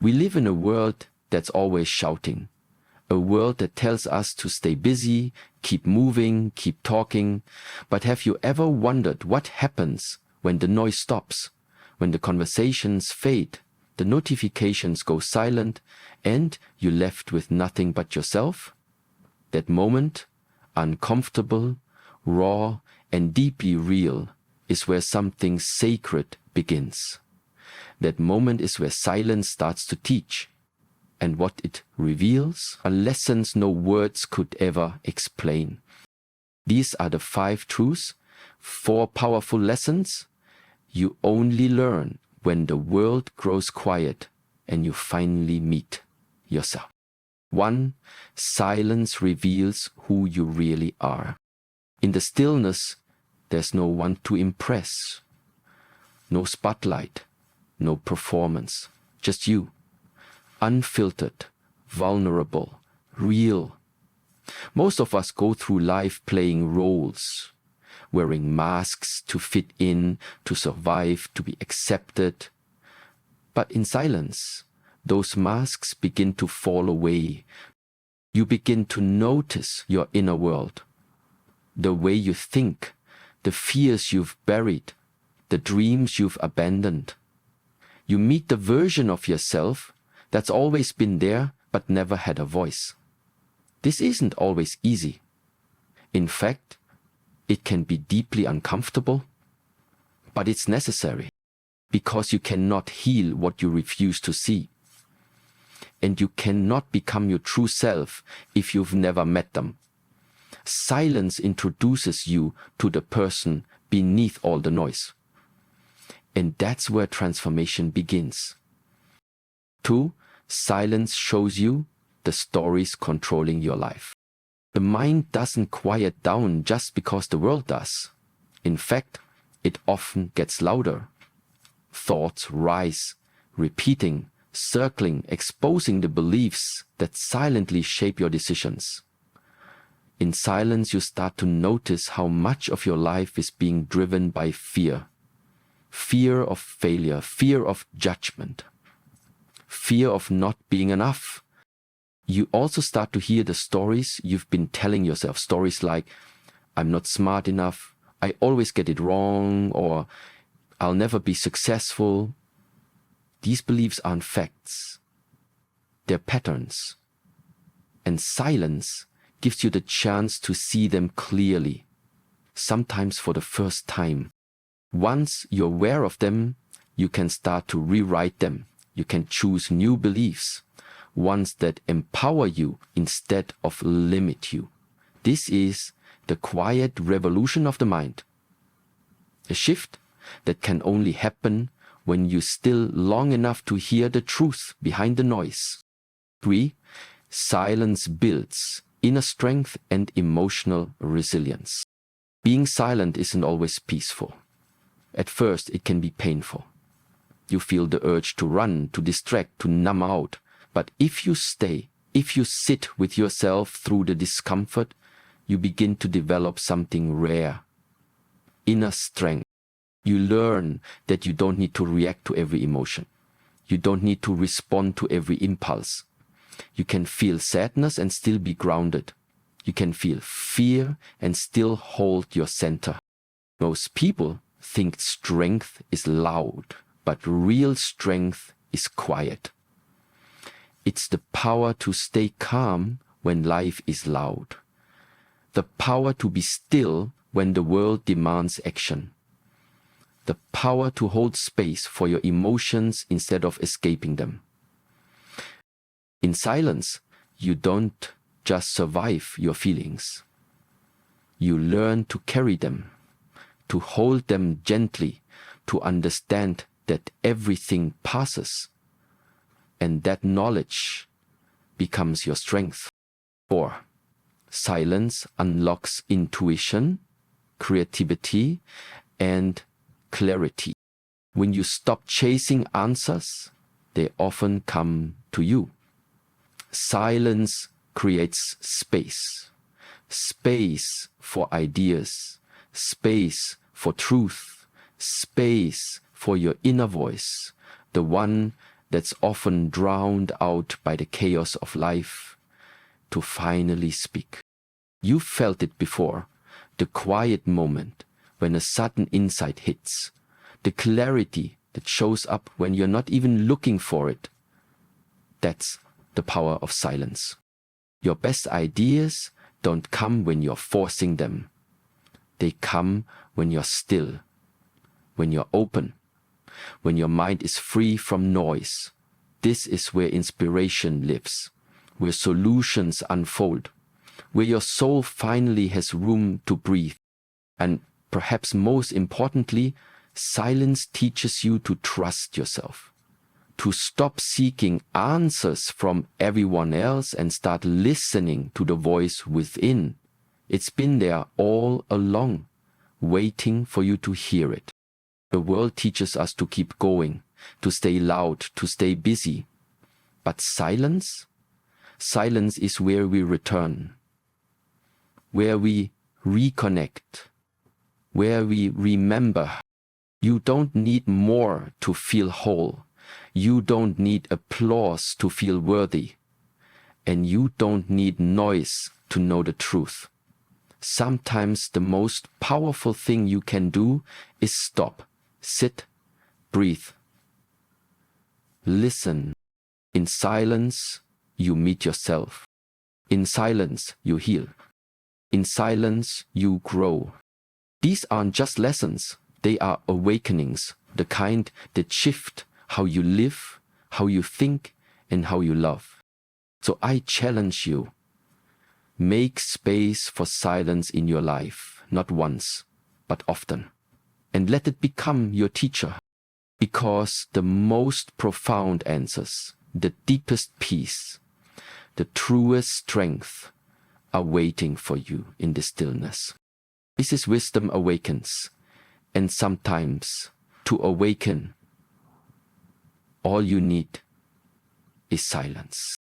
We live in a world that's always shouting, a world that tells us to stay busy, keep moving, keep talking. But have you ever wondered what happens when the noise stops, when the conversations fade, the notifications go silent, and you're left with nothing but yourself? That moment, uncomfortable, raw, and deeply real, is where something sacred begins. That moment is where silence starts to teach. And what it reveals are lessons no words could ever explain. These are the 5 truths, 4 powerful lessons you only learn when the world grows quiet and you finally meet yourself. 1. Silence reveals who you really are. In the stillness, there's no one to impress. No spotlight, no performance, just you. Unfiltered, vulnerable, real. Most of us go through life playing roles, wearing masks to fit in, to survive, to be accepted. But in silence, those masks begin to fall away. You begin to notice your inner world, the way you think, the fears you've buried, the dreams you've abandoned. You meet the version of yourself that's always been there but never had a voice. This isn't always easy. In fact, it can be deeply uncomfortable, but it's necessary because you cannot heal what you refuse to see. And you cannot become your true self if you've never met them. Silence introduces you to the person beneath all the noise. And that's where transformation begins. 2. Silence shows you the stories controlling your life. The mind doesn't quiet down just because the world does. In fact, it often gets louder. Thoughts rise, repeating, circling, exposing the beliefs that silently shape your decisions. In silence, you start to notice how much of your life is being driven by fear. Fear of failure, fear of judgment, fear of not being enough. You also start to hear the stories you've been telling yourself, stories like, I'm not smart enough, I always get it wrong, or I'll never be successful. These beliefs aren't facts. They're patterns. And silence gives you the chance to see them clearly, sometimes for the first time. Once you're aware of them, you can start to rewrite them. You can choose new beliefs, ones that empower you instead of limit you. This is the quiet revolution of the mind. A shift that can only happen when you still long enough to hear the truth behind the noise. 3. Silence builds inner strength and emotional resilience. Being silent isn't always peaceful. At first, it can be painful. You feel the urge to run, to distract, to numb out. But if you stay, if you sit with yourself through the discomfort, you begin to develop something rare. Inner strength. You learn that you don't need to react to every emotion. You don't need to respond to every impulse. You can feel sadness and still be grounded. You can feel fear and still hold your center. Most people think strength is loud, but real strength is quiet. It's the power to stay calm when life is loud. The power to be still when the world demands action. The power to hold space for your emotions instead of escaping them. In silence, you don't just survive your feelings. You learn to carry them, to hold them gently, to understand that everything passes. And that knowledge becomes your strength. 4. Silence unlocks intuition, creativity, and clarity. When you stop chasing answers, they often come to you. Silence creates space. Space for ideas, space for truth, space for your inner voice, the one that's often drowned out by the chaos of life to finally speak. You felt it before, the quiet moment when a sudden insight hits, the clarity that shows up when you're not even looking for it. That's the power of silence. Your best ideas don't come when you're forcing them. They come when you're still, when you're open, when your mind is free from noise. This is where inspiration lives, where solutions unfold, where your soul finally has room to breathe. And perhaps most importantly, silence teaches you to trust yourself, to stop seeking answers from everyone else and start listening to the voice within. It's been there all along, waiting for you to hear it. The world teaches us to keep going, to stay loud, to stay busy. But silence? Silence is where we return, where we reconnect, where we remember. You don't need more to feel whole. You don't need applause to feel worthy. And you don't need noise to know the truth. Sometimes the most powerful thing you can do is stop, sit, breathe, listen. In silence, you meet yourself. In silence, you heal. In silence, you grow. These aren't just lessons. They are awakenings, the kind that shift how you live, how you think, and how you love. So I challenge you. Make space for silence in your life, not once, but often. And let it become your teacher. Because the most profound answers, the deepest peace, the truest strength are waiting for you in the stillness. This is Wisdom Awakens. And sometimes, to awaken, all you need is silence.